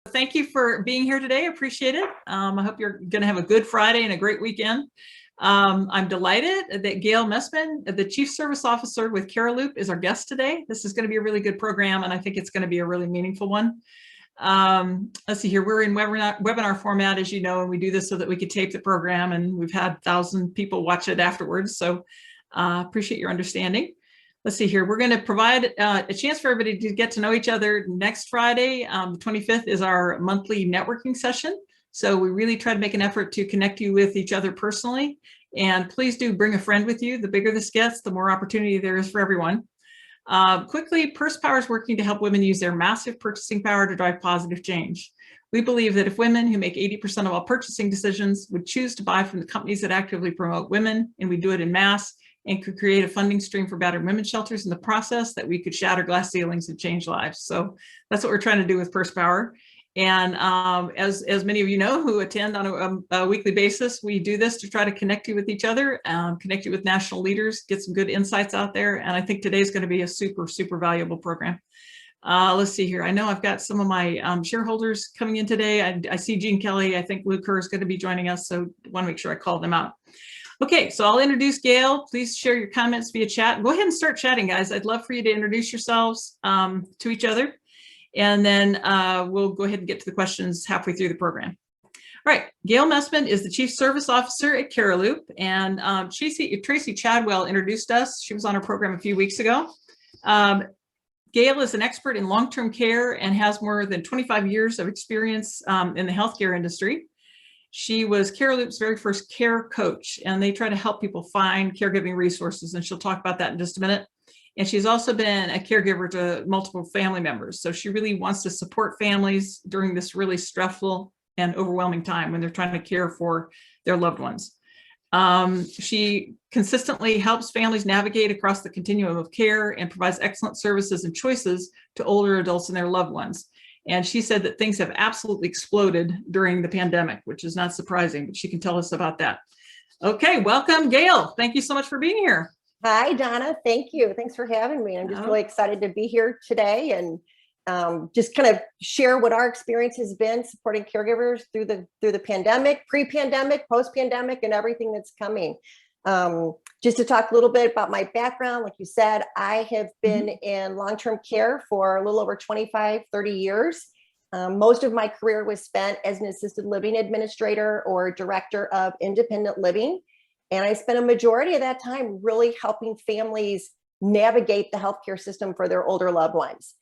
Thank you for being here today. I appreciate it. I hope you're going to have a good Friday and a great weekend. I'm delighted that Gayle Messmann, the Chief Service Officer with Cariloop, is our guest today. This is going to be a really good program, and I think it's going to be a really meaningful one. Let's see here. We're in webinar format, as you know, and we do this so that we could tape the program, and we've had 1,000 people watch it afterwards. So appreciate your understanding. Let's see here. We're going to provide a chance for everybody to get to know each other. Next Friday, the 25th, is our monthly networking session. So we really try to make an effort to connect you with each other personally. And please do bring a friend with you. The bigger this gets, the more opportunity there is for everyone. Quickly, Purse Power is working to help women use their massive purchasing power to drive positive change. We believe that if women who make 80% of all purchasing decisions would choose to buy from the companies that actively promote women, and we do it in mass, and could create a funding stream for battered women's shelters in the process, that we could shatter glass ceilings and change lives. So that's what we're trying to do with Purse Power. And as many of you know who attend on a weekly basis, we do this to try to connect you with each other, connect you with national leaders, get some good insights out there. And I think today's going to be a super, super valuable program. Let's see here. I know I've got some of my shareholders coming in today. I see Jean Kelly. I think Luke Kerr is going to be joining us, so I want to make sure I call them out. Okay, so I'll introduce Gayle. Please share your comments via chat. Go ahead and start chatting, guys. I'd love for you to introduce yourselves to each other. And then we'll go ahead and get to the questions halfway through the program. All right, Gayle Messmann is the Chief Service Officer at Cariloop. And Tracy Chadwell introduced us. She was on our program a few weeks ago. Gayle is an expert in long-term care and has more than 25 years of experience in the healthcare industry. She was Cariloop's very first care coach, and they try to help people find caregiving resources, and she'll talk about that in just a minute. And she's also been a caregiver to multiple family members. So she really wants to support families during this really stressful and overwhelming time when they're trying to care for their loved ones. She consistently helps families navigate across the continuum of care and provides excellent services and choices to older adults and their loved ones. And she said that things have absolutely exploded during the pandemic, which is not surprising, but she can tell us about that. Okay, welcome, Gayle. Thank you so much for being here. Hi, Donna. Thank you. Thanks for having me. I'm just really excited to be here today and just kind of share what our experience has been supporting caregivers through the pandemic, pre-pandemic, post-pandemic, and everything that's coming. Just to talk a little bit about my background, like you said, I have been in long-term care for a little over 25, 30 years. Most of my career was spent as an assisted living administrator or director of independent living. And I spent a majority of that time really helping families navigate the healthcare system for their older loved ones.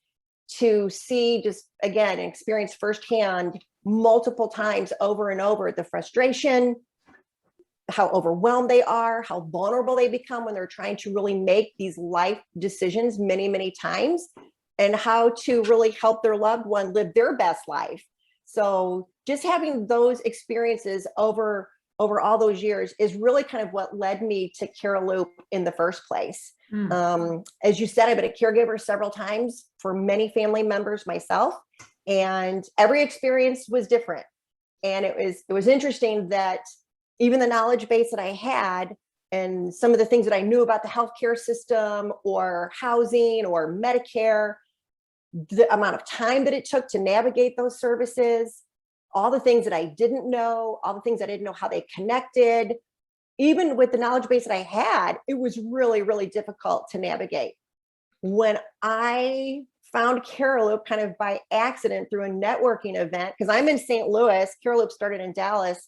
To see, just again, experience firsthand multiple times over and over the frustration, how overwhelmed they are, how vulnerable they become when they're trying to really make these life decisions many, many times, and how to really help their loved one live their best life. So just having those experiences over all those years is really kind of what led me to Cariloop in the first place. As you said, I've been a caregiver several times for many family members myself, and every experience was different. And it was interesting that even the knowledge base that I had and some of the things that I knew about the healthcare system or housing or Medicare, the amount of time that it took to navigate those services, all the things that I didn't know, all the things I didn't know how they connected, even with the knowledge base that I had, it was really, really difficult to navigate. When I found Cariloop kind of by accident through a networking event, because I'm in St. Louis, Cariloop started in Dallas,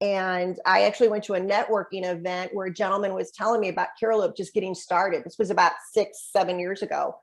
and I actually went to a networking event where a gentleman was telling me about Cariloop just getting started. This was about 6-7 years ago.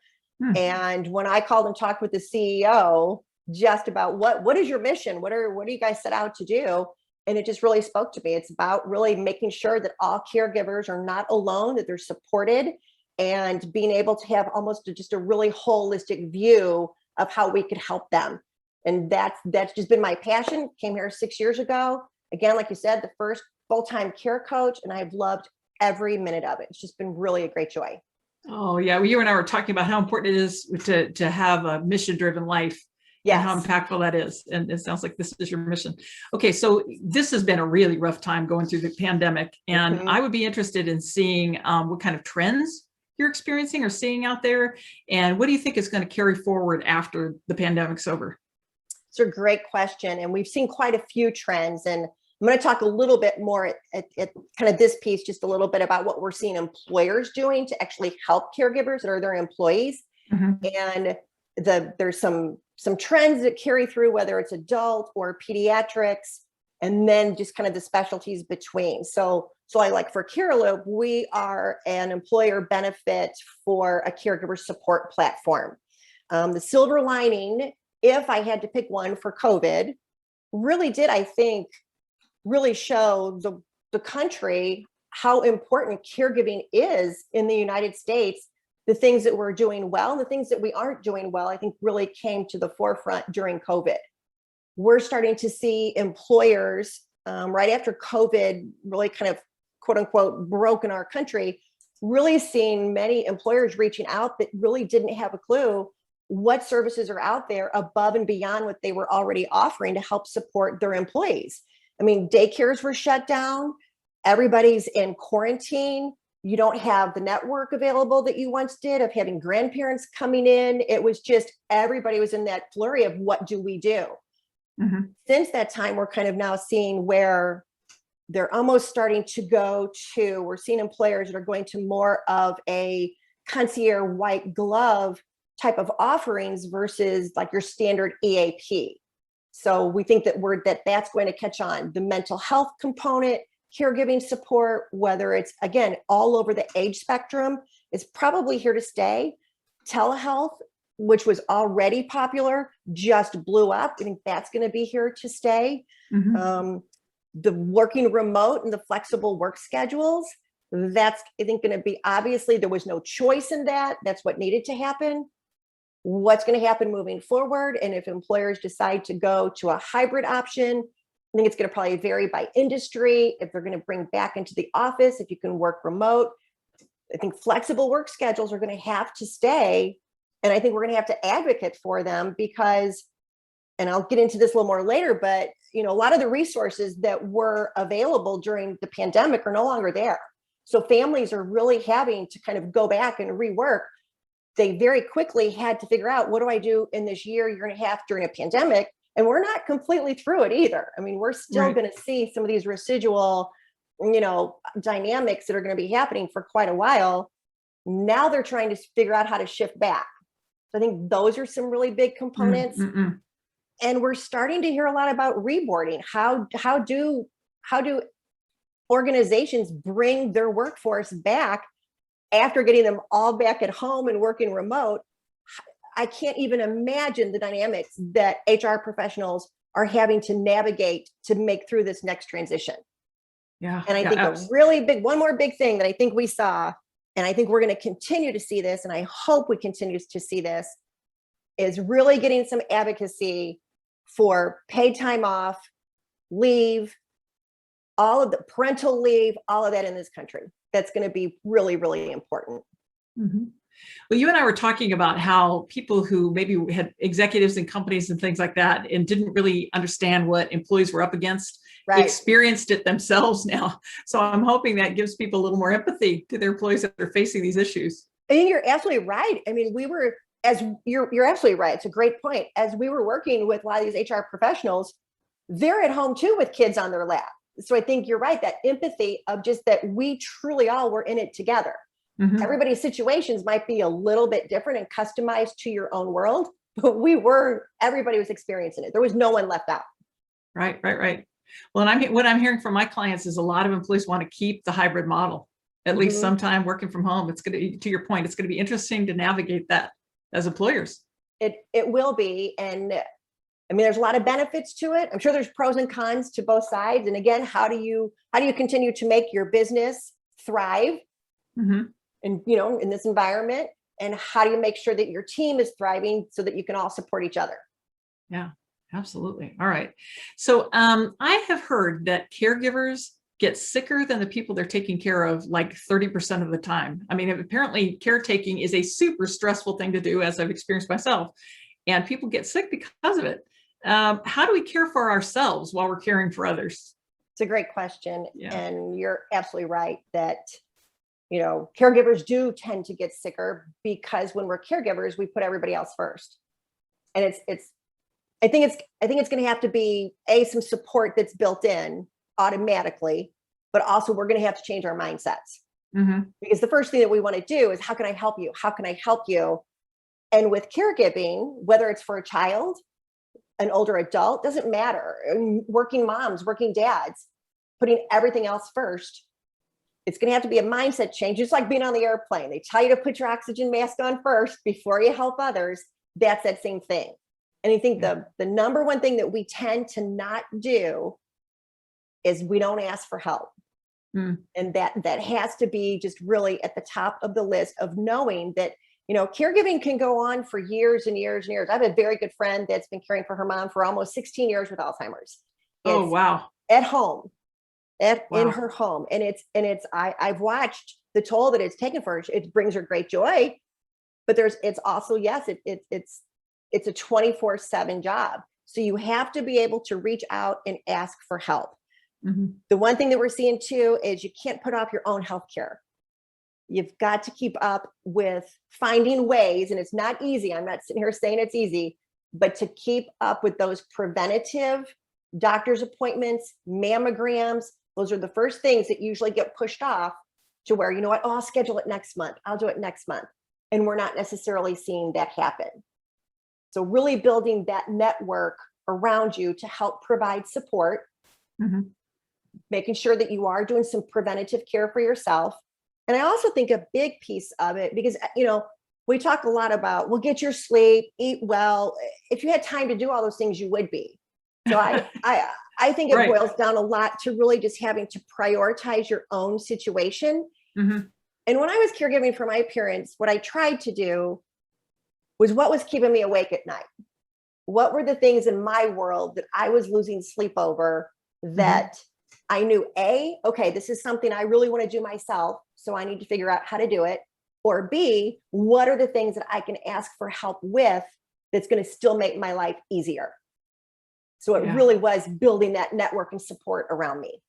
And when I called and talked with the CEO just about what is your mission? What do you guys set out to do? And it just really spoke to me. It's about really making sure that all caregivers are not alone, that they're supported, and being able to have almost just a really holistic view of how we could help them. And that's just been my passion. Came here 6 years ago. Again, like you said, the first full-time care coach, and I've loved every minute of it. It's just been really a great joy. Oh yeah, well, you and I were talking about how important it is to have a mission-driven life. Yes. And how impactful that is. And it sounds like this is your mission. Okay, so this has been a really rough time going through the pandemic. And I would be interested in seeing what kind of trends you're experiencing or seeing out there. And what do you think is going to carry forward after the pandemic's over? It's a great question. And we've seen quite a few trends. And I'm going to talk a little bit more at kind of this piece, just a little bit about what we're seeing employers doing to actually help caregivers or their employees. And there's some trends that carry through, whether it's adult or pediatrics, and then just kind of the specialties between. So I like for Cariloop, we are an employer benefit for a caregiver support platform. The silver lining, if I had to pick one for COVID, really did, I think, really show the country how important caregiving is in the United States. The things that we're doing well and the things that we aren't doing well, I think really came to the forefront during COVID. We're starting to see employers right after COVID really kind of quote unquote broke in our country, really seeing many employers reaching out that really didn't have a clue what services are out there above and beyond what they were already offering to help support their employees. I mean, daycares were shut down. Everybody's in quarantine. You don't have the network available that you once did of having grandparents coming in. It was just, everybody was in that flurry of what do we do? Since that time, we're kind of now seeing where they're almost starting to go to, we're seeing employers that are going to more of a concierge white glove type of offerings versus like your standard EAP. So we think that that's going to catch on. The mental health component, caregiving support, whether it's, again, all over the age spectrum, is probably here to stay. Telehealth, which was already popular, just blew up. I think that's going to be here to stay. The working remote and the flexible work schedules, that's, I think, going to be, obviously, there was no choice in that. That's what needed to happen. What's going to happen moving forward? And if employers decide to go to a hybrid option, I think it's going to probably vary by industry. If they're going to bring back into the office, if you can work remote, I think flexible work schedules are going to have to stay. And I think we're going to have to advocate for them because, and I'll get into this a little more later, but a lot of the resources that were available during the pandemic are no longer there. So families are really having to kind of go back and rework. They very quickly had to figure out, what do I do in this year and a half during a pandemic? And we're not completely through it either. I mean, we're still going to see some of these residual, dynamics that are going to be happening for quite a while. Now they're trying to figure out how to shift back. So I think those are some really big components. And we're starting to hear a lot about reboarding. How do organizations bring their workforce back after getting them all back at home and working remote? I can't even imagine the dynamics that HR professionals are having to navigate to make through this next transition. And I think one more big thing that I think we saw, and I think we're going to continue to see this, and I hope we continue to see this, is really getting some advocacy for paid time off, leave, all of the parental leave, all of that in this country. That's going to be really, really important. Well, you and I were talking about how people who maybe had executives in companies and things like that and didn't really understand what employees were up against, experienced it themselves now. So I'm hoping that gives people a little more empathy to their employees that are facing these issues. I think you're absolutely right. I mean, you're absolutely right. It's a great point. As we were working with a lot of these HR professionals, they're at home too with kids on their lap. So I think you're right, that empathy of just that we truly all were in it together. Everybody's situations might be a little bit different and customized to your own world, but everybody was experiencing it. There was no one left out. Right. Well, and what I'm hearing from my clients is a lot of employees want to keep the hybrid model, at least sometime working from home. It's going to your point, it's going to be interesting to navigate that as employers. It will be. And I mean, there's a lot of benefits to it. I'm sure there's pros and cons to both sides. And again, how do you continue to make your business thrive? And, in this environment, and how do you make sure that your team is thriving so that you can all support each other? Yeah, absolutely. All right. So I have heard that caregivers get sicker than the people they're taking care of like 30% of the time. I mean, apparently caretaking is a super stressful thing to do, as I've experienced myself, and people get sick because of it. How do we care for ourselves while we're caring for others? It's a great question. And you're absolutely right that caregivers do tend to get sicker because when we're caregivers, we put everybody else first. And it's I think it's going to have to be some support that's built in automatically, but also we're going to have to change our mindsets. Because the first thing that we want to do is, how can I help you? How can I help you? And with caregiving, whether it's for a child, an older adult, doesn't matter. Working moms, working dads, putting everything else first. It's going to have to be a mindset change, just like being on the airplane. They tell you to put your oxygen mask on first before you help others. That's that same thing. And I think the number one thing that we tend to not do is we don't ask for help. And that has to be just really at the top of the list of knowing that, caregiving can go on for years and years and years. I have a very good friend that's been caring for her mom for almost 16 years with Alzheimer's. Oh, wow. At home, in her home. And I've watched the toll that it's taken for her. It brings her great joy, but it's also, yes, it's a 24/7 job. So you have to be able to reach out and ask for help. The one thing that we're seeing too is you can't put off your own healthcare. You've got to keep up with finding ways, and it's not easy. I'm not sitting here saying it's easy, but to keep up with those preventative doctor's appointments, mammograms, those are the first things that usually get pushed off to where, you know what, I'll schedule it next month. I'll do it next month. And we're not necessarily seeing that happen. So really building that network around you to help provide support, making sure that you are doing some preventative care for yourself. And I also think a big piece of it, because, we talk a lot about, well, get your sleep, eat well. If you had time to do all those things, you would be. So I think it boils down a lot to really just having to prioritize your own situation. And when I was caregiving for my parents, what I tried to do was, what was keeping me awake at night? What were the things in my world that I was losing sleep over that I knew, okay, this is something I really want to do myself, so I need to figure out how to do it. Or B, what are the things that I can ask for help with that's going to still make my life easier? So it really was building that network and support around me.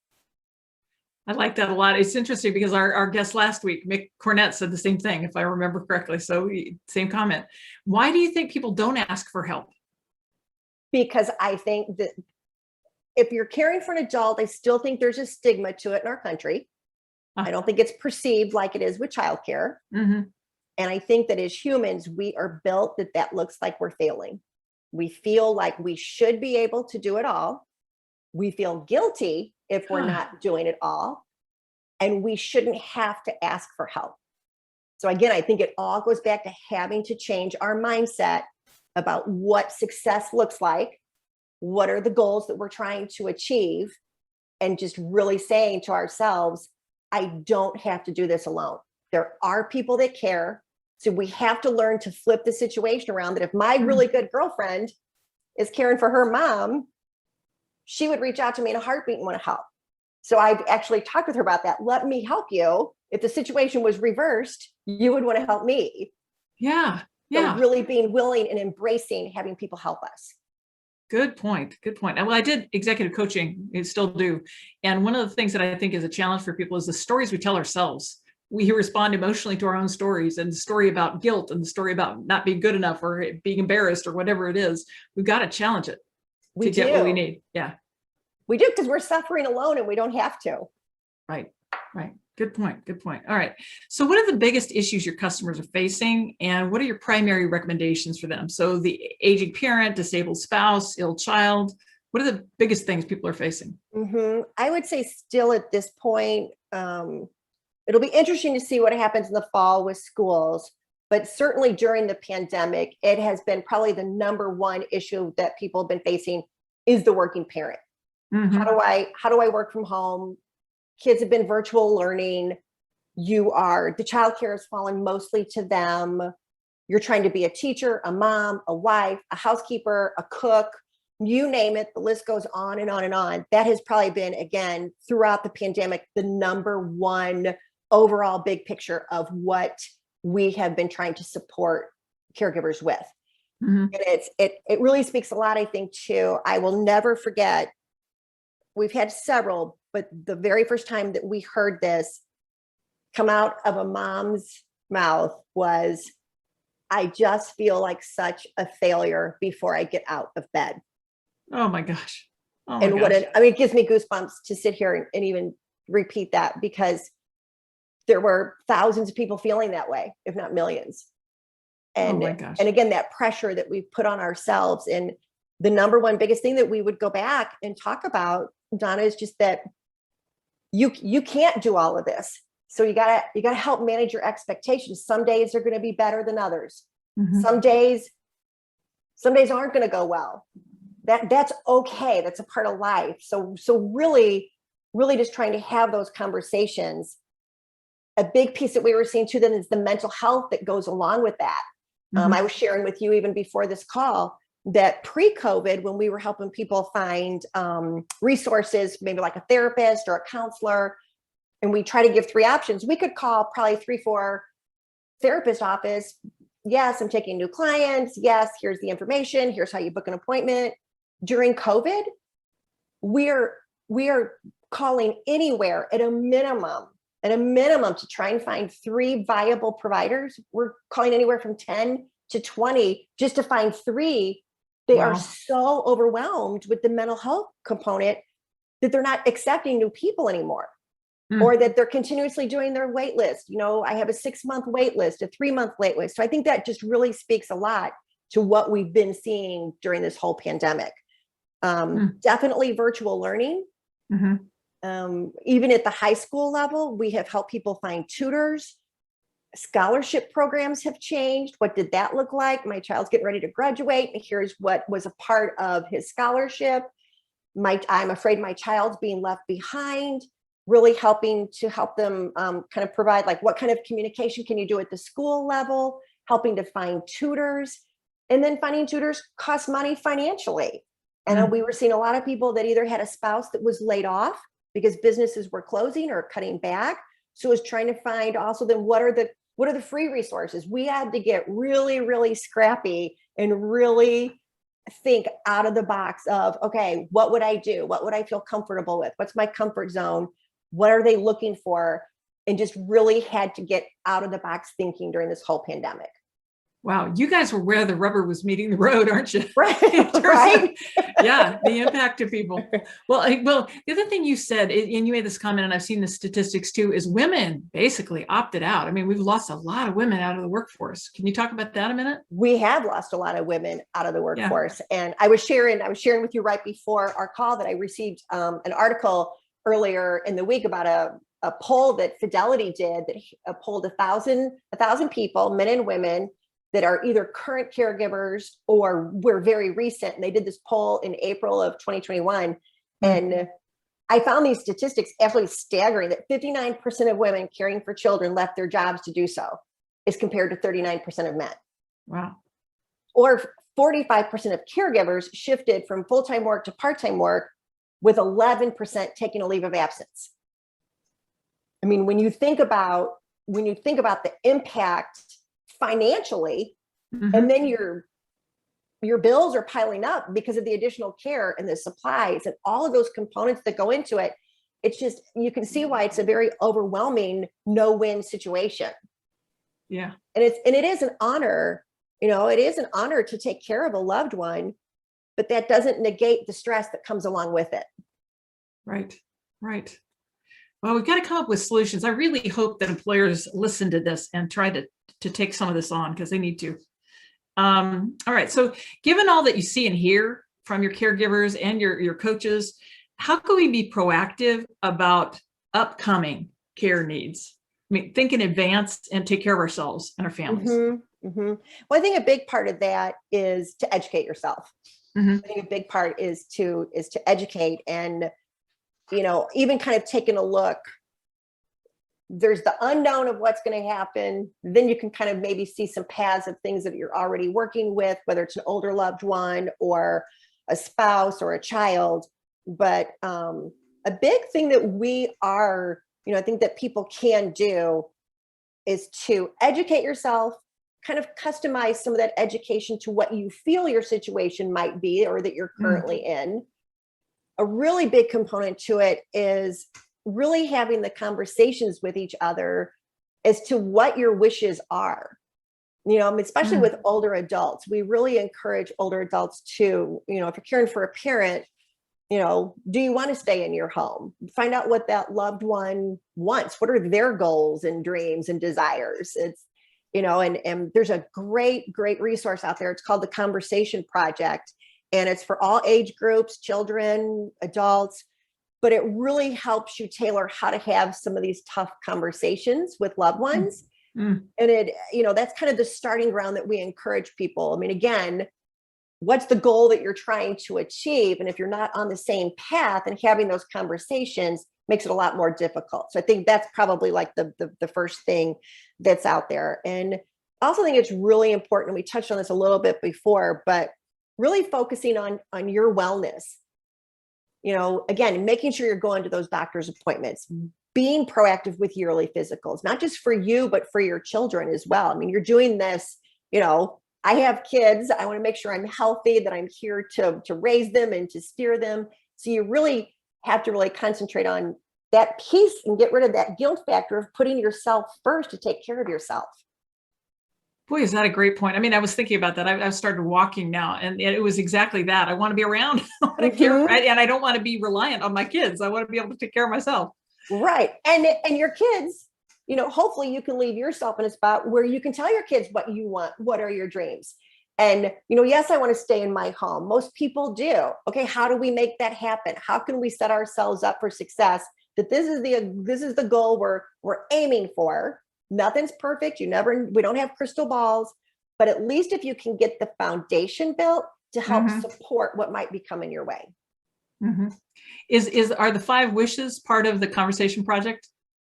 I like that a lot. It's interesting because our guest last week, Mick Cornett, said the same thing, if I remember correctly. So same comment. Why do you think people don't ask for help? Because I think that if you're caring for an adult, I still think there's a stigma to it in our country. I don't think it's perceived like it is with childcare. And I think that as humans, we are built that looks like we're failing. We feel like we should be able to do it all. We feel guilty if we're not doing it all. And we shouldn't have to ask for help. So again, I think it all goes back to having to change our mindset about what success looks like. What are the goals that we're trying to achieve? And just really saying to ourselves, I don't have to do this alone. There are people that care. So we have to learn to flip the situation around, that if my really good girlfriend is caring for her mom, she would reach out to me in a heartbeat and want to help. So I've actually talked with her about that. Let me help you. If the situation was reversed, you would want to help me. Yeah. So really being willing and embracing having people help us. Good point. Good point. Well, I did executive coaching, I still do. And one of the things that I think is a challenge for people is the stories we tell ourselves. We respond emotionally to our own stories, and the story about guilt and the story about not being good enough or being embarrassed or whatever it is. We've got to challenge it to get what we need. Yeah. We do, because we're suffering alone and we don't have to. Right. Good point. Good point. All right. So what are the biggest issues your customers are facing, and what are your primary recommendations for them? So the aging parent, disabled spouse, ill child, what are the biggest things people are facing? I would say still at this point, it'll be interesting to see what happens in the fall with schools, but certainly during the pandemic, it has been probably the number one issue that people have been facing is the working parent. How do I work from home? Kids have been virtual learning. The childcare is falling mostly to them. You're trying to be a teacher, a mom, a wife, a housekeeper, a cook, you name it. The list goes on and on and on. That has probably been, again, throughout the pandemic, the number one overall big picture of what we have been trying to support caregivers with. And it really speaks a lot, I think, too. I will never forget, we've had several, but the very first time that we heard this come out of a mom's mouth was, I just feel like such a failure before I get out of bed. Oh my gosh. Oh my And gosh. it gives me goosebumps to sit here and even repeat that, because there were thousands of people feeling that way, if not millions. Oh my And gosh. again, that pressure that we put on ourselves. And the number one biggest thing that we would go back and talk about, Donna, is just that you can't do all of this. So you gotta help manage your expectations. Some days are going to be better than others. Mhm. Some days aren't going to go well. That's okay. That's a part of life. So really just trying to have those conversations. A big piece that we were seeing too then is the mental health that goes along with that. Mhm. I was sharing with you even before this call that pre-COVID, when we were helping people find resources, maybe like a therapist or a counselor, and we try to give 3 options, we could call probably 3-4 therapist office. Yes, I'm taking new clients. Yes, here's the information. Here's how you book an appointment. During COVID, we are calling anywhere at a minimum to try and find 3 viable providers. We're calling anywhere from 10 to 20 just to find 3. They Wow. are so overwhelmed with the mental health component that they're not accepting new people anymore. Or that they're continuously doing their wait list. I have a 6-month wait list, a 3-month wait list. So I think that just really speaks a lot to what we've been seeing during this whole pandemic. Definitely virtual learning. Mm-hmm. Even at the high school level, we have helped people find tutors. Scholarship programs have changed. What did that look like? My child's getting ready to graduate, and here's what was a part of his scholarship. I'm afraid my child's being left behind. Really helping to help them kind of provide, like, what kind of communication can you do at the school level, helping to find tutors. And then finding tutors costs money financially. And we were seeing a lot of people that either had a spouse that was laid off because businesses were closing or cutting back. So it was trying to find also then what are the free resources. We had to get really scrappy and really think out of the box of, okay, what would I do? What would I feel comfortable with? What's my comfort zone? What are they looking for? And just really had to get out of the box thinking during this whole pandemic. Wow, you guys were where the rubber was meeting the road, aren't you? Right. Right. Yeah, the impact to people. Well, the other thing you said, and you made this comment, and I've seen the statistics too, is women basically opted out. I mean, we've lost a lot of women out of the workforce. Can you talk about that a minute? We have lost a lot of women out of the workforce. Yeah. And I was sharing with you right before our call that I received an article earlier in the week about a poll that Fidelity did that polled 1,000 people, men and women, that are either current caregivers or were very recent. And they did this poll in April of 2021. And I found these statistics absolutely staggering, that 59% of women caring for children left their jobs to do so, as compared to 39% of men. Wow. Or 45% of caregivers shifted from full-time work to part-time work, with 11% taking a leave of absence. I mean, when you think about the impact financially, and then your bills are piling up because of the additional care and the supplies and all of those components that go into it, it's just, you can see why it's a very overwhelming no-win situation. Yeah. And it is an honor, it is an honor to take care of a loved one, but that doesn't negate the stress that comes along with it. Right. Well, we've got to come up with solutions. I really hope that employers listen to this and try to take some of this on, because they need to. All right. So given all that you see and hear from your caregivers and your coaches, how can we be proactive about upcoming care needs? I mean, think in advance and take care of ourselves and our families. Well, I think a big part of that is to educate yourself. I think a big part is to educate, and even kind of taking a look. There's the unknown of what's going to happen. Then you can kind of maybe see some paths of things that you're already working with, whether it's an older loved one or a spouse or a child. But a big thing that we are, I think that people can do is to educate yourself, kind of customize some of that education to what you feel your situation might be or that you're currently in. A really big component to it is really having the conversations with each other as to what your wishes are. Especially with older adults, we really encourage older adults to, if you're caring for a parent, do you want to stay in your home? Find out what that loved one wants. What are their goals and dreams and desires? It's, and there's a great resource out there. It's called the Conversation Project, and it's for all age groups, children, adults, but it really helps you tailor how to have some of these tough conversations with loved ones. And that's kind of the starting ground that we encourage people. I mean, again, what's the goal that you're trying to achieve? And if you're not on the same path, and having those conversations makes it a lot more difficult. So I think that's probably like the first thing that's out there. And I also think it's really important, we touched on this a little bit before, but really focusing on your wellness. Again, making sure you're going to those doctor's appointments, being proactive with yearly physicals, not just for you, but for your children as well. I mean, you're doing this, I have kids. I want to make sure I'm healthy, that I'm here to raise them and to steer them. So you really have to really concentrate on that piece and get rid of that guilt factor of putting yourself first to take care of yourself. Boy, is that a great point. I mean, I was thinking about that. I've started walking now, and it was exactly that. I want to be around, I want to care, right? And I don't want to be reliant on my kids. I want to be able to take care of myself. Right. And your kids, hopefully you can leave yourself in a spot where you can tell your kids what you want, what are your dreams. And, yes, I want to stay in my home. Most people do. Okay, how do we make that happen? How can we set ourselves up for success? That this is the goal we're aiming for. Nothing's perfect. We don't have crystal balls, but at least if you can get the foundation built to help support what might be coming your way. Are the 5 wishes part of the Conversation Project?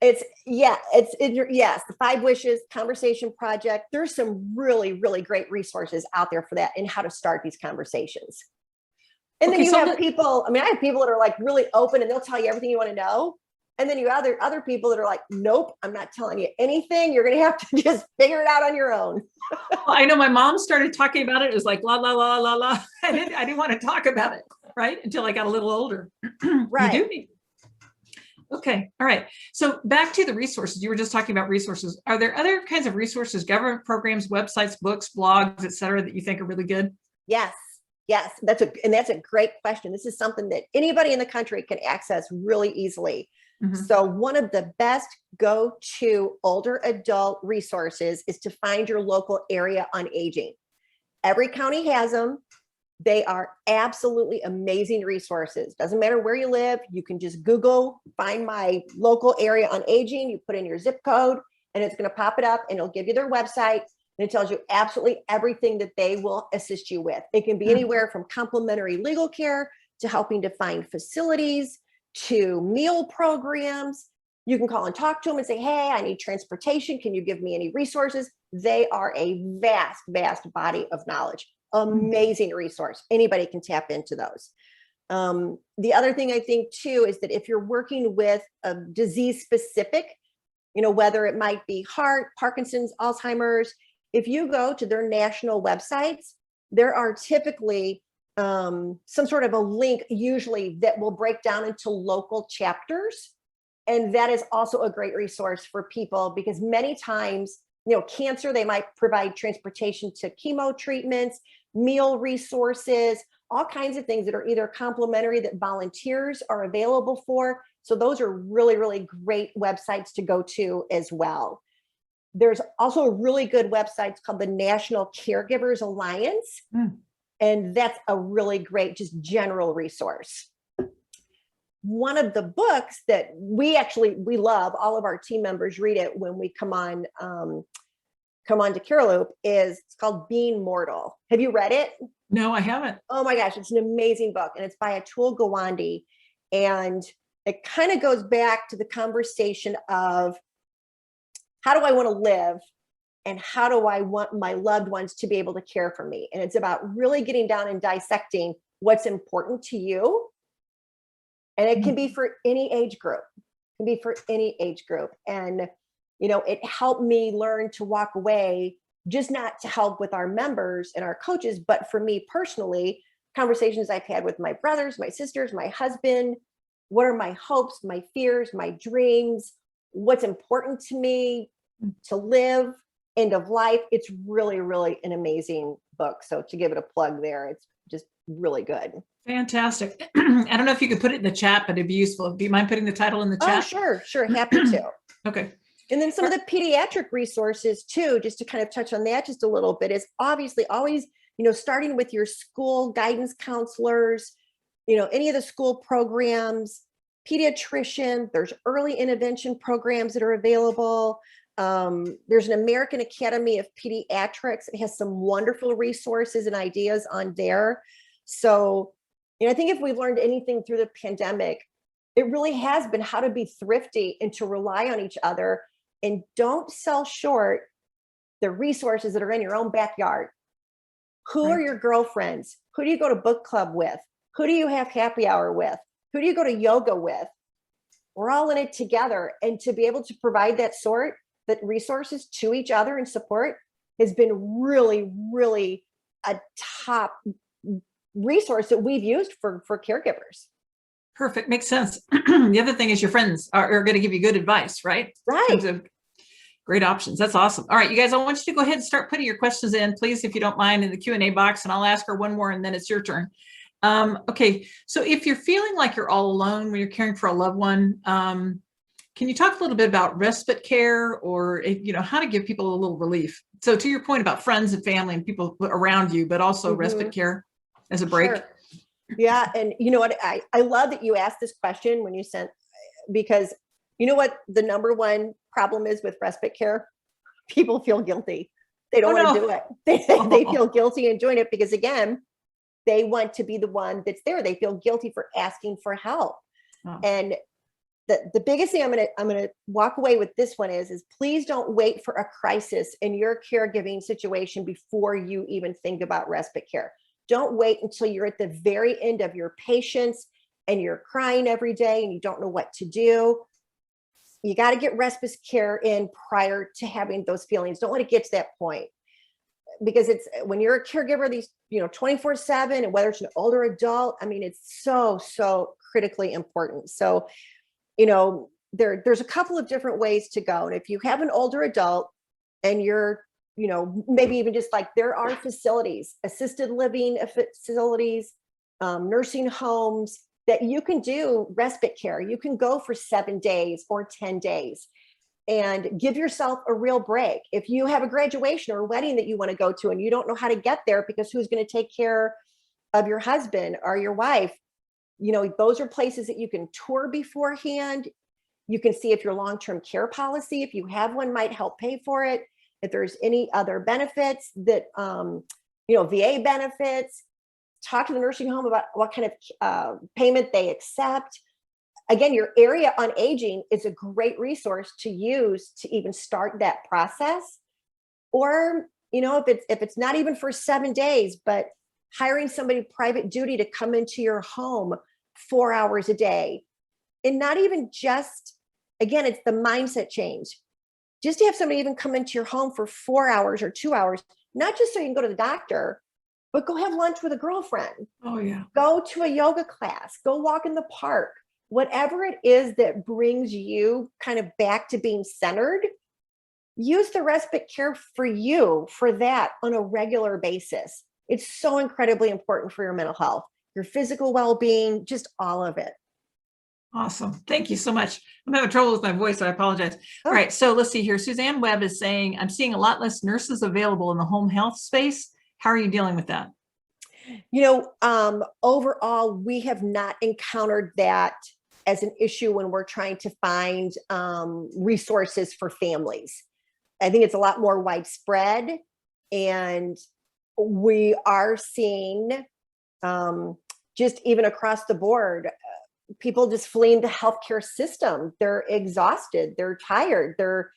Yes, the 5 wishes Conversation Project. There's some really, really great resources out there for that and how to start these conversations. And then you have people, I have people that are like really open and they'll tell you everything you want to know. And then you have other people that are like, nope, I'm not telling you anything. You're going to have to just figure it out on your own. Well, I know my mom started talking about it. It was like, la, la, la, la, la. I didn't want to talk about it, right? Until I got a little older. Right. You do need. Okay. All right. So back to the resources. You were just talking about resources. Are there other kinds of resources, government programs, websites, books, blogs, et cetera, that you think are really good? Yes. That's a great question. This is something that anybody in the country can access really easily. So one of the best go-to older adult resources is to find your local area on aging. Every county has them. They are absolutely amazing resources. Doesn't matter where you live. You can just Google, find my local area on aging. You put in your zip code and it's going to pop it up and it'll give you their website. And it tells you absolutely everything that they will assist you with. It can be anywhere from complimentary legal care to helping to find facilities to meal programs. You can call and talk to them and say, hey, I need transportation. Can you give me any resources? They are a vast, vast body of knowledge. Amazing resource. Anybody can tap into those. The other thing I think too is that if you're working with a disease specific, whether it might be heart, Parkinson's, Alzheimer's, if you go to their national websites, there are typically some sort of a link usually that will break down into local chapters. And that is also a great resource for people because many times, cancer, they might provide transportation to chemo treatments, meal resources, all kinds of things that are either complimentary that volunteers are available for. So those are really, really great websites to go to as well. There's also a really good website called the National Caregivers Alliance. And that's a really great, just general resource. One of the books that we love, all of our team members read it when we come on to Cariloop, it's called Being Mortal. Have you read it? No, I haven't. Oh my gosh, it's an amazing book. And it's by Atul Gawande. And it kind of goes back to the conversation of how do I want to live? And how do I want my loved ones to be able to care for me? And it's about really getting down and dissecting what's important to you. And it can be for any age group. It can be for any age group. And, it helped me learn to walk away, just not to help with our members and our coaches, but for me personally, conversations I've had with my brothers, my sisters, my husband. What are my hopes, my fears, my dreams? What's important to me to live? end of life. It's really, really an amazing book. So to give it a plug there, it's just really good. Fantastic. I don't know if you could put it in the chat, but it'd be useful. Do you mind putting the title in the chat? Oh, sure, sure. Happy to. Okay. And then some of the pediatric resources too, just to kind of touch on that just a little bit, is obviously always, starting with your school guidance counselors, any of the school programs, pediatrician, there's early intervention programs that are available. There's an American Academy of Pediatrics. It has some wonderful resources and ideas on there. So, I think if we've learned anything through the pandemic, it really has been how to be thrifty and to rely on each other, and don't sell short the resources that are in your own backyard. Who are your girlfriends? Who do you go to book club with? Who do you have happy hour with? Who do you go to yoga with? We're all in it together. And to be able to provide that resources to each other and support has been really, really a top resource that we've used for caregivers. Perfect. Makes sense. The other thing is your friends are going to give you good advice, right? Right. Great options. That's awesome. All right, you guys, I want you to go ahead and start putting your questions in, please, if you don't mind, in the Q&A box, and I'll ask her one more and then it's your turn. Okay, so if you're feeling like you're all alone when you're caring for a loved one, can you talk a little bit about respite care, or how to give people a little relief? So to your point about friends and family and people around you, but also respite care as a break. Sure. Yeah, and you know what? I love that you asked this question when you sent, because you know what the number one problem is with respite care? People feel guilty. They don't want to do it. They feel guilty in doing it because, again, they want to be the one that's there. They feel guilty for asking for help. And the biggest thing I'm gonna walk away with this one is please don't wait for a crisis in your caregiving situation before you even think about respite care. Don't wait until you're at the very end of your patience and you're crying every day and you don't know what to do. You got to get respite care in prior to having those feelings. Don't let it get to that point, because it's when you're a caregiver, these 24/7, and whether it's an older adult, I mean, it's so critically important. So, there's a couple of different ways to go. And if you have an older adult and you're maybe even just like, there are facilities, assisted living facilities, nursing homes, that you can do respite care. You can go for 7 days or 10 days and give yourself a real break. If you have a graduation or a wedding that you want to go to and you don't know how to get there because who's going to take care of your husband or your wife, those are places that you can tour beforehand. You can see if your long-term care policy, if you have one, might help pay for it. If there's any other benefits that, VA benefits, talk to the nursing home about what kind of payment they accept. Again, your area on aging is a great resource to use to even start that process. Or, if it's not even for 7 days, but hiring somebody private duty to come into your home 4 hours a day. And not even just, again, it's the mindset change. Just to have somebody even come into your home for 4 hours or 2 hours, not just so you can go to the doctor, but go have lunch with a girlfriend. Oh, yeah. Go to a yoga class, go walk in the park, whatever it is that brings you kind of back to being centered. Use the respite care for you for that on a regular basis. It's so incredibly important for your mental health, your physical well-being, just all of it. Awesome. Thank you so much. I'm having trouble with my voice, so I apologize. All right, so let's see here. Suzanne Webb is saying, I'm seeing a lot less nurses available in the home health space. How are you dealing with that? Overall, we have not encountered that as an issue when we're trying to find resources for families. I think it's a lot more widespread, and we are seeing just even across the board, people just fleeing the healthcare system. They're exhausted, they're tired, they're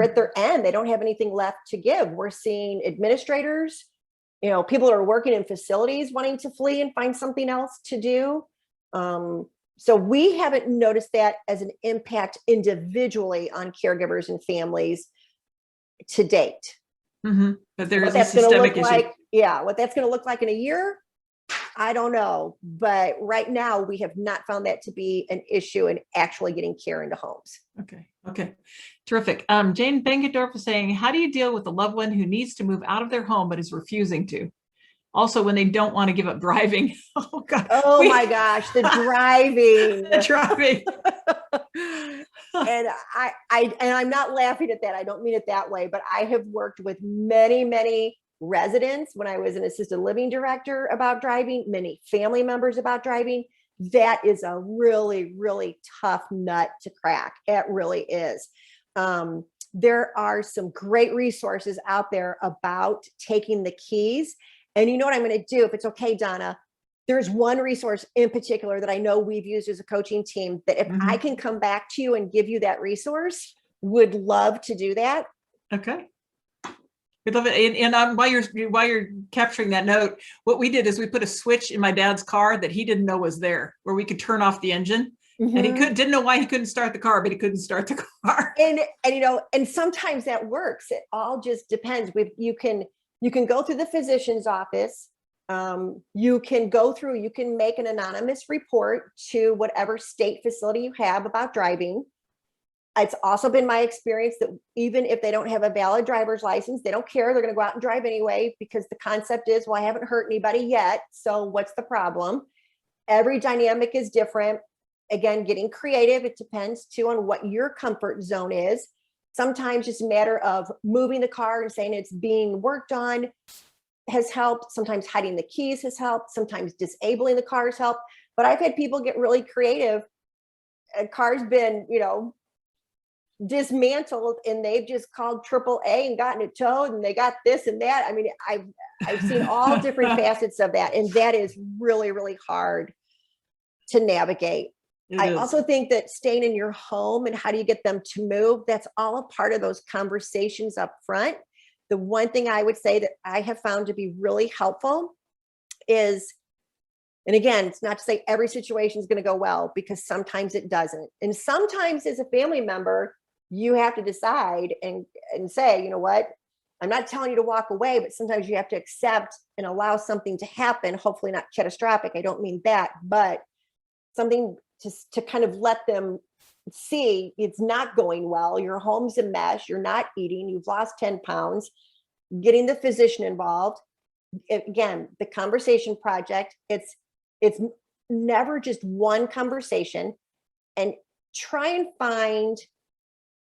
at their end, they don't have anything left to give. We're seeing administrators, people that are working in facilities wanting to flee and find something else to do. So we haven't noticed that as an impact individually on caregivers and families to date. But there is a systemic issue. What that's going to look like in a year, I don't know. But right now, we have not found that to be an issue in actually getting care into homes. Okay. Okay, terrific. Jane Bengendorf is saying, how do you deal with a loved one who needs to move out of their home but is refusing to? Also, when they don't want to give up driving. Oh God, Oh my gosh, the driving. the driving. And I'm not laughing at that. I don't mean it that way, but I have worked with many, many residents when I was an assisted living director about driving, many family members about driving. That is a really, really tough nut to crack. It really is. There are some great resources out there about taking the keys. And you know what I'm going to do, if it's okay, Donna, there's one resource in particular that I know we've used as a coaching team that if I can come back to you and give you that resource, would love to do that. Okay. We'd love it. And while you're capturing that note, what we did is we put a switch in my dad's car that he didn't know was there, where we could turn off the engine. And he didn't know why he couldn't start the car, but he couldn't start the car. And you know, and sometimes that works. It all just depends. You can go through the physician's office. You can make an anonymous report to whatever state facility you have about driving. It's also been my experience that even if they don't have a valid driver's license, they don't care. They're going to go out and drive anyway, because the concept is, well, I haven't hurt anybody yet, so what's the problem? Every dynamic is different. Again, getting creative. It depends too on what your comfort zone is. Sometimes it's a matter of moving the car and saying it's being worked on has helped. Sometimes hiding the keys has helped. Sometimes disabling the car has helped. But I've had people get really creative. A car's been, dismantled, and they've just called AAA and gotten it towed, and they got this and that. I mean, I've seen all different facets of that, and that is really, really hard to navigate. I also think that staying in your home and how do you get them to move, that's all a part of those conversations up front. The one thing I would say that I have found to be really helpful is, and again, it's not to say every situation is going to go well, because sometimes it doesn't. And sometimes as a family member, you have to decide and say, you know what, I'm not telling you to walk away, but sometimes you have to accept and allow something to happen, hopefully not catastrophic. I don't mean that, but something to kind of let them see it's not going well. Your home's a mess. You're not eating. You've lost 10 pounds. Getting the physician involved. Again, the conversation project, it's never just one conversation, and try and find,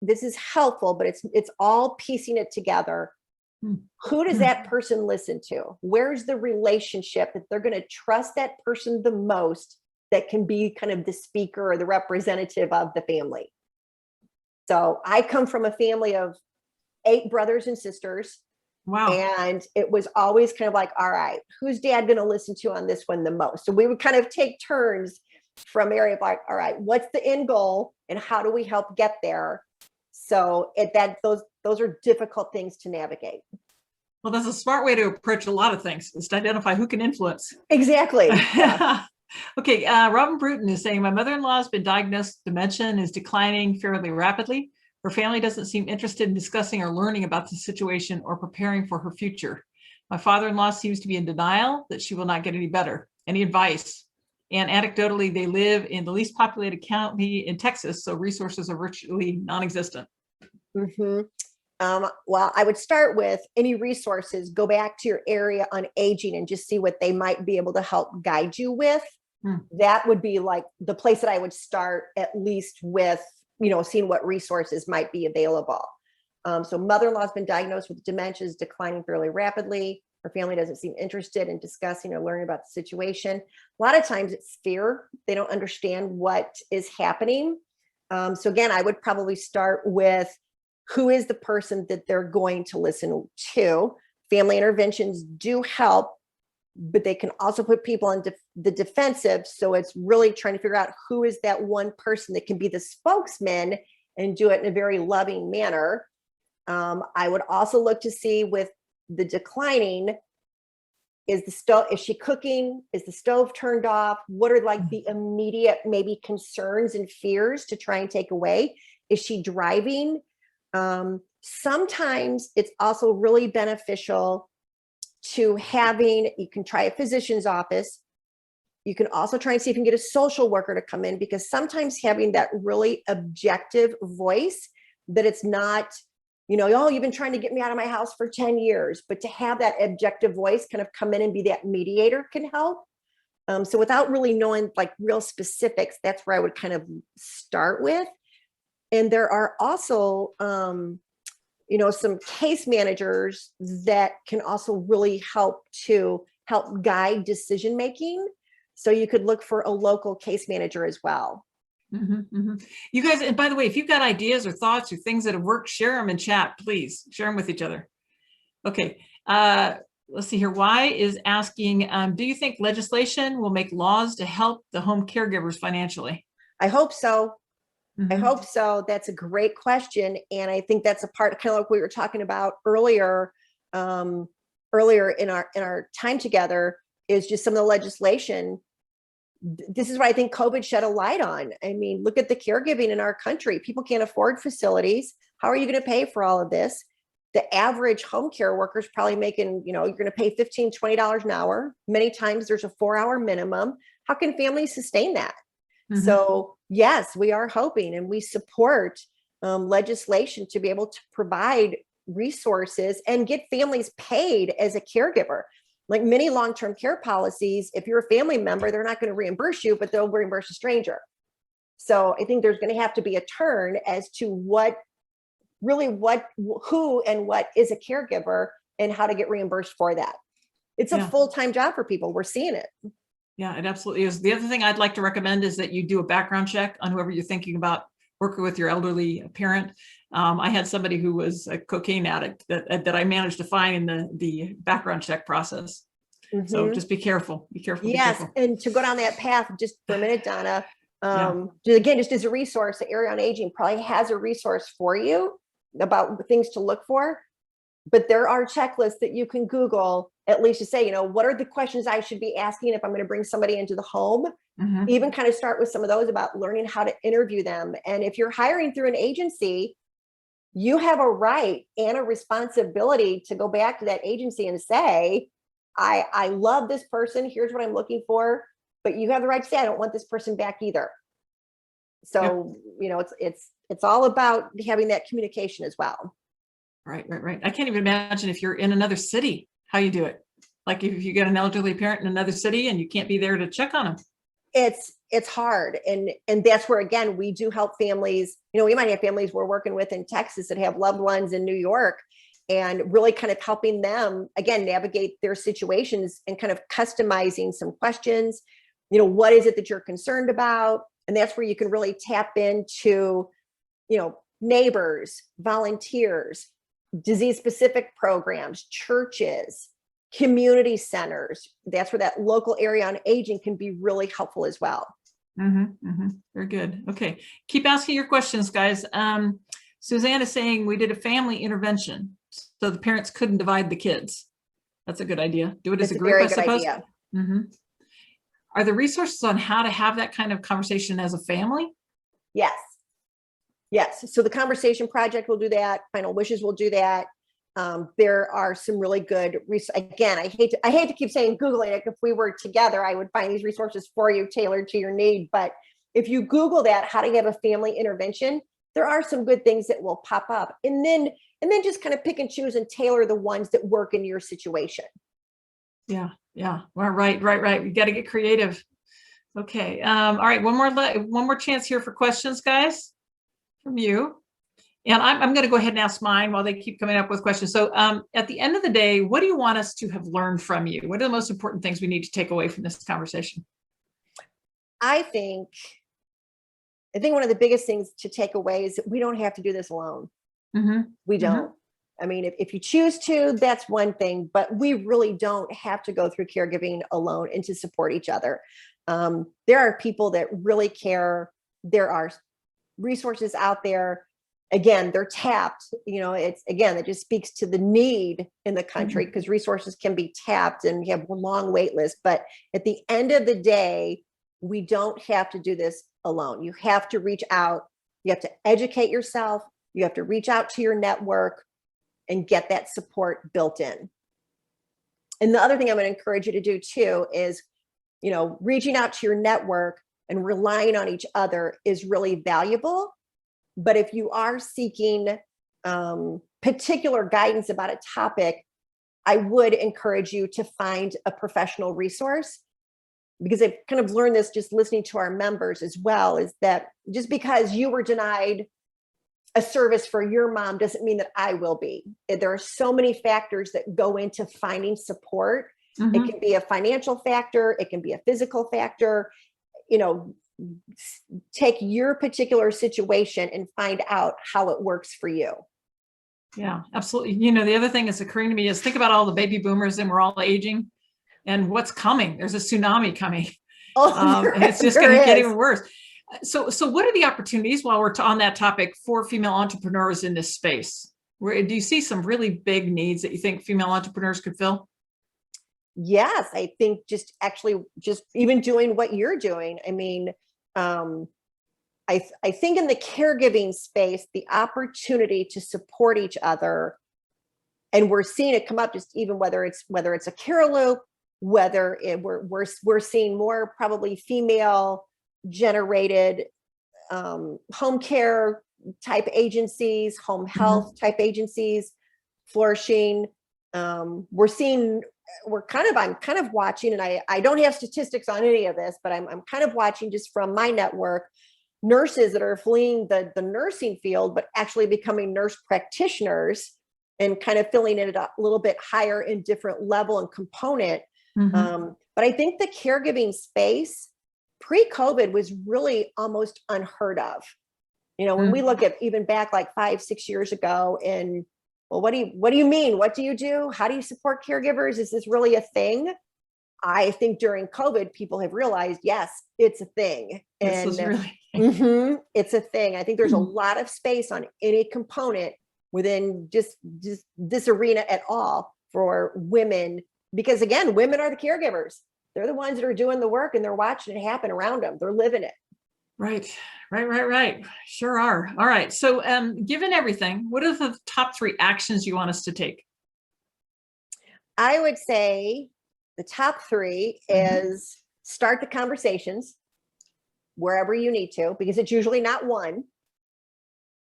this is helpful, but it's all piecing it together. Who does that person listen to? Where's the relationship that they're going to trust that person the most, that can be kind of the speaker or the representative of the family? So I come from a family of 8 brothers and sisters. Wow. And it was always kind of like, all right, who's dad going to listen to on this one the most? So we would kind of take turns from area of like, all right, what's the end goal and how do we help get there? So those are difficult things to navigate. Well, that's a smart way to approach a lot of things, is to identify who can influence. Exactly. Yeah. Okay, Robin Bruton is saying, my mother-in-law has been diagnosed with dementia and is declining fairly rapidly. Her family doesn't seem interested in discussing or learning about the situation or preparing for her future. My father-in-law seems to be in denial that she will not get any better. Any advice? And anecdotally, they live in the least populated county in Texas, so resources are virtually non-existent. Well, I would start with any resources, go back to your area on aging and just see what they might be able to help guide you with. That would be like the place that I would start, at least with, seeing what resources might be available. So mother-in-law has been diagnosed with dementia, is declining fairly rapidly. Her family doesn't seem interested in discussing or learning about the situation. A lot of times it's fear. They don't understand what is happening. So again, I would probably start with, who is the person that they're going to listen to? Family interventions do help, but they can also put people on the defensive. So it's really trying to figure out who is that one person that can be the spokesman and do it in a very loving manner. I would also look to see, with the declining, is she cooking? Is the stove turned off? What are like the immediate maybe concerns and fears to try and take away? Is she driving? Sometimes it's also really beneficial to you can try a physician's office. You can also try and see if you can get a social worker to come in, because sometimes having that really objective voice, that it's not, oh, you've been trying to get me out of my house for 10 years, but to have that objective voice kind of come in and be that mediator can help. So without really knowing like real specifics, that's where I would kind of start with. And there are also, some case managers that can also really help guide decision making. So you could look for a local case manager as well. You guys, and by the way, if you've got ideas or thoughts or things that have worked, share them in chat, please share them with each other. Okay. Let's see here. Y is asking, do you think legislation will make laws to help the home caregivers financially? I hope so. I hope so. That's a great question. And I think that's a part, kind of like we were talking about earlier in our time together, is just some of the legislation. This is what I think COVID shed a light on. I mean, look at the caregiving in our country. People can't afford facilities. How are you going to pay for all of this? The average home care worker is probably making, you're going to pay $15, $20 an hour. Many times there's a 4-hour minimum. How can families sustain that? So yes, we are hoping, and we support legislation to be able to provide resources and get families paid as a caregiver. Like many long-term care policies, if you're a family member, they're not going to reimburse you, but they'll reimburse a stranger. So I think there's going to have to be a turn as to who and what is a caregiver and how to get reimbursed for that. It's a full-time job for people. We're seeing it. Yeah, it absolutely is. The other thing I'd like to recommend is that you do a background check on whoever you're thinking about working with your elderly parent. I had somebody who was a cocaine addict that I managed to find in the background check process. So just be careful. Be careful. Yes, be careful. And to go down that path just for a minute, Donna, again, just as a resource, the Area on Aging probably has a resource for you about things to look for. But there are checklists that you can Google, at least to say, what are the questions I should be asking if I'm going to bring somebody into the home? Even kind of start with some of those about learning how to interview them. And if you're hiring through an agency, you have a right and a responsibility to go back to that agency and say, I love this person. Here's what I'm looking for. But you have the right to say, I don't want this person back either. So, it's all about having that communication as well. Right. I can't even imagine if you're in another city, how you do it. Like if you get an elderly parent in another city and you can't be there to check on them. It's hard. And that's where, again, we do help families. We might have families we're working with in Texas that have loved ones in New York, and really kind of helping them, again, navigate their situations and kind of customizing some questions. What is it that you're concerned about? And that's where you can really tap into, neighbors, volunteers, disease-specific programs, churches, community centers. That's where that local Area on Aging can be really helpful as well. Very good. Okay. Keep asking your questions, guys. Suzanne is saying we did a family intervention, so the parents couldn't divide the kids. That's a good idea. Do it as a group, I suppose. Are there resources on how to have that kind of conversation as a family? Yes. So the Conversation Project will do that. Final Wishes will do that. There are some really good again, I hate to keep saying Googling it. If we were together, I would find these resources for you tailored to your need. But if you Google that, how to have a family intervention, there are some good things that will pop up. And then just kind of pick and choose and tailor the ones that work in your situation. Yeah. Well, right. We got to get creative. Okay. All right. One more chance here for questions, guys, from you. And I'm going to go ahead and ask mine while they keep coming up with questions. So at the end of the day, what do you want us to have learned from you? What are the most important things we need to take away from this conversation? I think one of the biggest things to take away is that we don't have to do this alone. We don't. I mean, if you choose to, that's one thing, but we really don't have to go through caregiving alone and to support each other. There are people that really care. There are resources out there. Again, they're tapped. It just speaks to the need in the country, because resources can be tapped and you have a long wait list. But at the end of the day, we don't have to do this alone. You have to reach out. You have to educate yourself. You have to reach out to your network and get that support built in. And the other thing I'm going to encourage you to do too is reaching out to your network and relying on each other is really valuable. But if you are seeking particular guidance about a topic, I would encourage you to find a professional resource, because I've kind of learned this just listening to our members as well, is that just because you were denied a service for your mom doesn't mean that I will be. There are so many factors that go into finding support. It can be a financial factor. It can be a physical factor. Take your particular situation and find out how it works for you. Yeah, absolutely. The other thing that's occurring to me is think about all the baby boomers, and we're all aging, and what's coming. There's a tsunami coming. And it's just going to get even worse. So what are the opportunities, while we're on that topic, for female entrepreneurs in this space? Do you see some really big needs that you think female entrepreneurs could fill? Yes, I think just even doing what you're doing. I mean, I think in the caregiving space, the opportunity to support each other, and we're seeing it come up, just even whether it's a Cariloop, we're seeing more probably female generated home care type agencies, home health type agencies flourishing. I'm kind of watching, and I don't have statistics on any of this, but I'm kind of watching just from my network, nurses that are fleeing the nursing field, but actually becoming nurse practitioners and kind of filling it a little bit higher in different level and component. But I think the caregiving space pre-COVID was really almost unheard of. When we look at even back like 5-6 years ago, and well, what do you mean? What do you do? How do you support caregivers? Is this really a thing? I think during COVID, people have realized, yes, it's a thing. And this is really it's a thing. I think there's a lot of space on any component within just this arena at all for women, because again, women are the caregivers. They're the ones that are doing the work, and they're watching it happen around them. They're living it. Right. Sure are. All right. So given everything, what are the top 3 actions you want us to take? I would say the top 3 is start the conversations wherever you need to, because it's usually not one.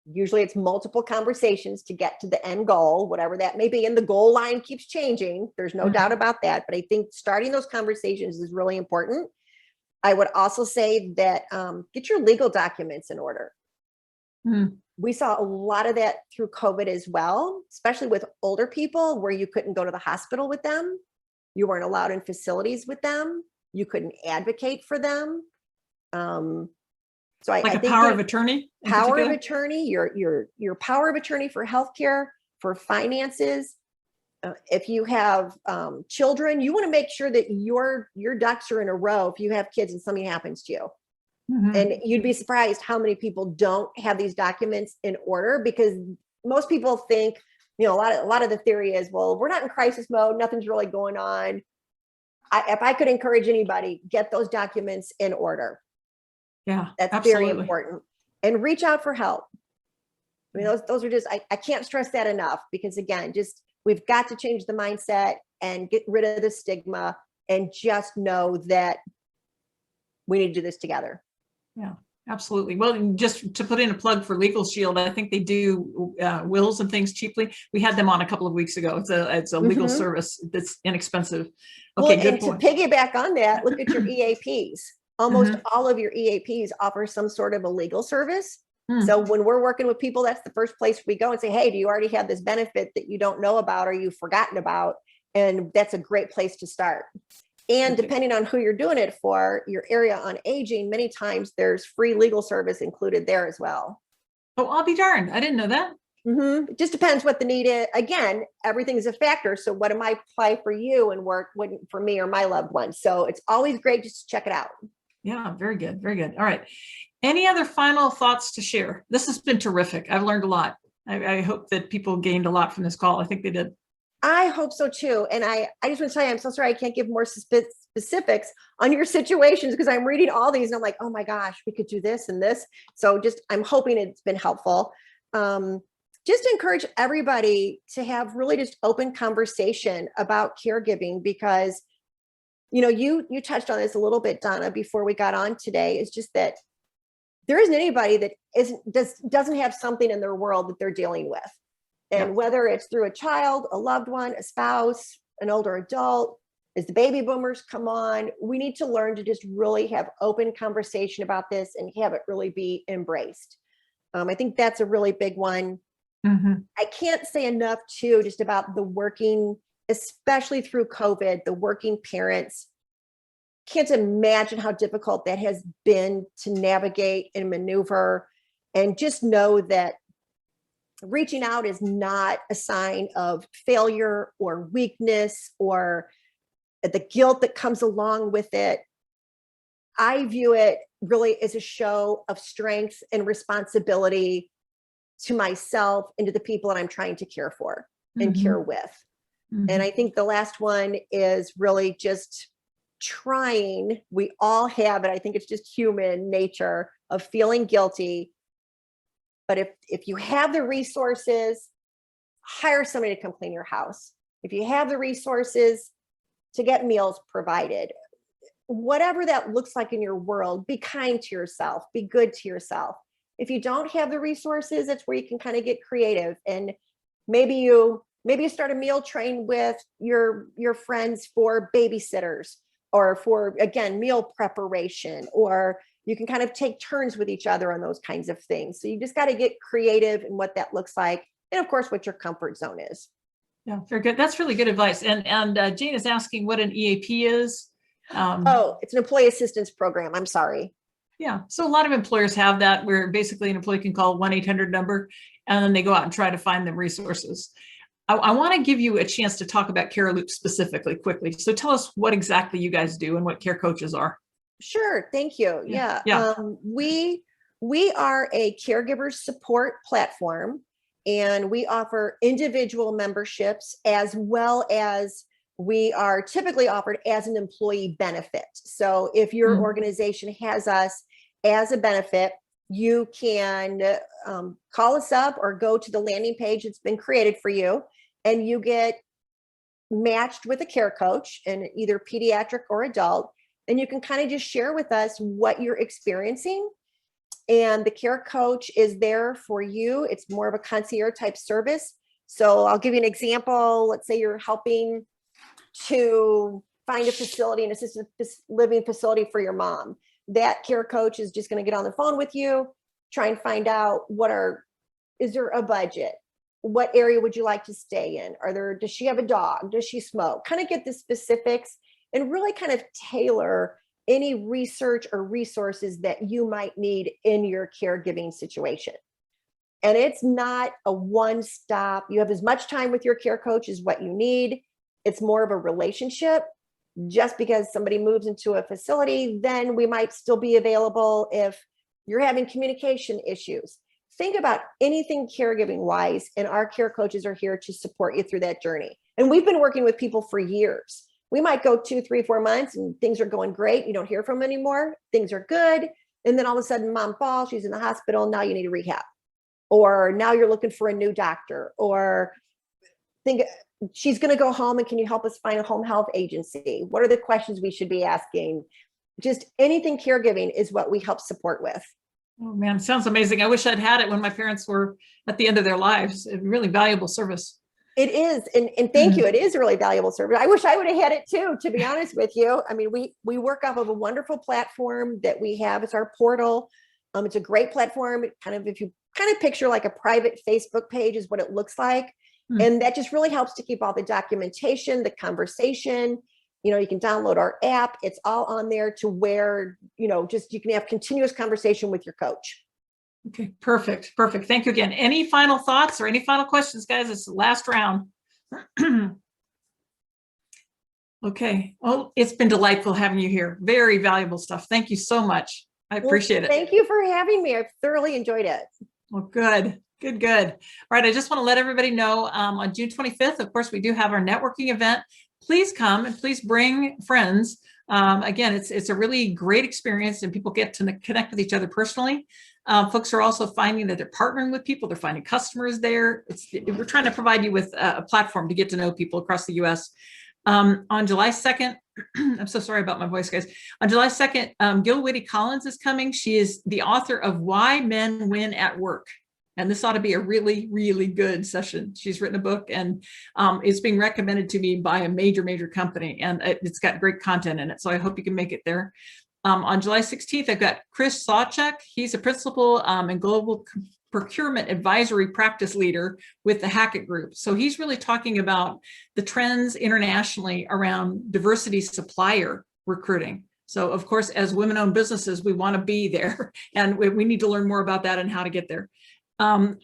Usually it's multiple conversations to get to the end goal, whatever that may be. And the goal line keeps changing. There's no doubt about that. But I think starting those conversations is really important. I would also say that get your legal documents in order. We saw a lot of that through COVID as well, especially with older people, where you couldn't go to the hospital with them. You weren't allowed in facilities with them. You couldn't advocate for them. So I think power of attorney. Power of attorney, your power of attorney for healthcare, for finances. If you have children, you want to make sure that your ducks are in a row if you have kids and something happens to you. And you'd be surprised how many people don't have these documents in order, because most people think, a lot of the theory is, well, we're not in crisis mode, nothing's really going on. If I could encourage anybody, get those documents in order. Yeah, that's absolutely. very important. And reach out for help. I mean, those are just, I can't stress that enough, because again, we've got to change the mindset and get rid of the stigma, and just know that we need to do this together. Yeah, absolutely. Well, just to put in a plug for Legal Shield, I think they do wills and things cheaply. We had them on a couple of weeks ago. It's a legal service that's inexpensive. Okay, good point. To piggyback on that, look at your EAPs. Almost all of your EAPs offer some sort of a legal service. So when we're working with people, that's the first place we go and say, hey, do you already have this benefit that you don't know about or you've forgotten about? And that's a great place to start. And depending on who you're doing it for, your area on aging, many times there's free legal service included there as well. Oh, I'll be darned. I didn't know that. It just depends what the need is. Again, everything's a factor. So what might apply for you and work wouldn't for me or my loved ones. So it's always great just to check it out. Yeah, very good. Very good. All right. Any other final thoughts to share? This has been terrific. I've learned a lot. I hope that people gained a lot from this call. I think they did. I hope so too. And I just want to tell you, I'm so sorry I can't give more specifics on your situations, because I'm reading all these and I'm like, oh my gosh, we could do this and this. So I'm hoping it's been helpful. Just encourage everybody to have really just open conversation about caregiving, because You touched on this a little bit, Donna, before we got on today, is just that there isn't anybody that doesn't have something in their world that they're dealing with. And whether it's through a child, a loved one, a spouse, an older adult, as the baby boomers come on, we need to learn to just really have open conversation about this and have it really be embraced. I think that's a really big one. I can't say enough too, just about the working, especially through COVID, the working parents. Can't imagine how difficult that has been to navigate and maneuver, and just know that reaching out is not a sign of failure or weakness or the guilt that comes along with it. I view it really as a show of strength and responsibility to myself and to the people that I'm trying to care for and care with. And I think the last one is really just trying. We all have it. I think it's just human nature of feeling guilty. But if you have the resources, hire somebody to come clean your house. If you have the resources to get meals provided, whatever that looks like in your world, be kind to yourself, be good to yourself. If you don't have the resources, that's where you can kind of get creative. And maybe you start a meal train with your friends for babysitters, or for, again, meal preparation, or you can kind of take turns with each other on those kinds of things. So you just got to get creative in what that looks like. And of course, what your comfort zone is. Yeah, very good. That's really good advice. And Jane is asking what an EAP is. It's an employee assistance program. I'm sorry. Yeah. So a lot of employers have that, where basically an employee can call 1-800 number, and then they go out and try to find the resources. I want to give you a chance to talk about Cariloop specifically quickly. So tell us what exactly you guys do and what care coaches are. Sure. Thank you. Yeah. We are a caregiver support platform, and we offer individual memberships, as well as we are typically offered as an employee benefit. So if your organization has us as a benefit, you can call us up or go to the landing page that's been created for you, and you get matched with a care coach, and either pediatric or adult, and you can kind of just share with us what you're experiencing. And the care coach is there for you. It's more of a concierge type service. So I'll give you an example. Let's say you're helping to find a facility, an assisted living facility for your mom. That care coach is just going to get on the phone with you, try and find out is there a budget? What area would you like to stay in? Does she have a dog? Does she smoke? Kind of get the specifics and really kind of tailor any research or resources that you might need in your caregiving situation. And it's not a one-stop. You have as much time with your care coach as what you need. It's more of a relationship. Just because somebody moves into a facility, then we might still be available if you're having communication issues. Think about anything caregiving wise, and our care coaches are here to support you through that journey. And we've been working with people for years. We might go 2, 3, 4 months and things are going great. You don't hear from them anymore. Things are good. And then all of a sudden mom falls, she's in the hospital. Now you need a rehab, or now you're looking for a new doctor, or think she's going to go home, and can you help us find a home health agency? What are the questions we should be asking? Just anything caregiving is what we help support with. Oh man, sounds amazing. I wish I'd had it when my parents were at the end of their lives. A really valuable service. It is. And thank you. It is a really valuable service. I wish I would have had it too, to be honest with you. I mean, we work off of a wonderful platform that we have. It's our portal. It's a great platform. If you kind of picture like a private Facebook page is what it looks like. And that just really helps to keep all the documentation, the conversation. You can download our app. It's all on there to where, just you can have continuous conversation with your coach. Okay, perfect. Perfect. Thank you again. Any final thoughts or any final questions, guys? It's the last round. Okay. Well, it's been delightful having you here. Very valuable stuff. Thank you so much. I appreciate it. Thank you for having me. I've thoroughly enjoyed it. Well, good. Good, good. All right. I just want to let everybody know on June 25th, of course, we do have our networking event. Please come and please bring friends. Again, it's a really great experience, and people get to connect with each other personally. Folks are also finding that they're partnering with people. They're finding customers there. We're trying to provide you with a platform to get to know people across the U.S. On July 2nd, I'm so sorry about my voice, guys. On July 2nd, Gil Whitty Collins is coming. She is the author of Why Men Win at Work. And this ought to be a really, really good session. She's written a book, and it's being recommended to me by a major, major company, and it's got great content in it. So I hope you can make it there. On July 16th, I've got Chris Sawchuk. He's a principal and global procurement advisory practice leader with the Hackett Group. So he's really talking about the trends internationally around diversity supplier recruiting. So of course, as women-owned businesses, we want to be there, and we need to learn more about that and how to get there. On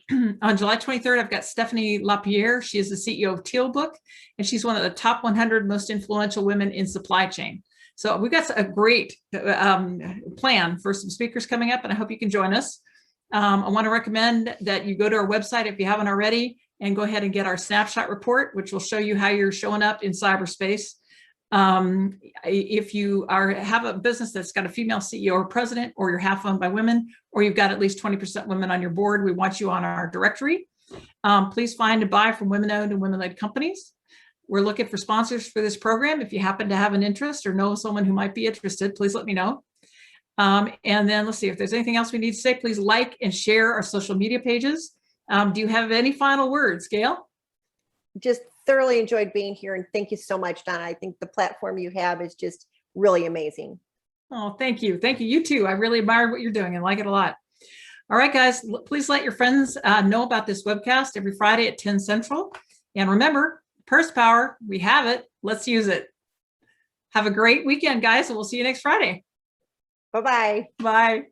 July 23rd, I've got Stephanie Lapierre. She is the CEO of Teal Book, and she's one of the top 100 most influential women in supply chain. So we've got a great plan for some speakers coming up, and I hope you can join us. I want to recommend that you go to our website if you haven't already, and go ahead and get our snapshot report, which will show you how you're showing up in cyberspace. If you have a business that's got a female CEO or president, or you're half owned by women, or you've got at least 20% women on your board, we want you on our directory. Please find and buy from women-owned and women-led companies. We're looking for sponsors for this program. If you happen to have an interest or know someone who might be interested, please let me know. And then let's see if there's anything else we need to say. Please like and share our social media pages. Do you have any final words, Gayle? Just thoroughly enjoyed being here, and thank you so much, Donna. I think the platform you have is just really amazing. Oh, thank you. Thank you. You too. I really admire what you're doing and like it a lot. All right, guys, please let your friends know about this webcast every Friday at 10 Central. And remember, purse power, we have it. Let's use it. Have a great weekend, guys, and we'll see you next Friday. Bye-bye. Bye.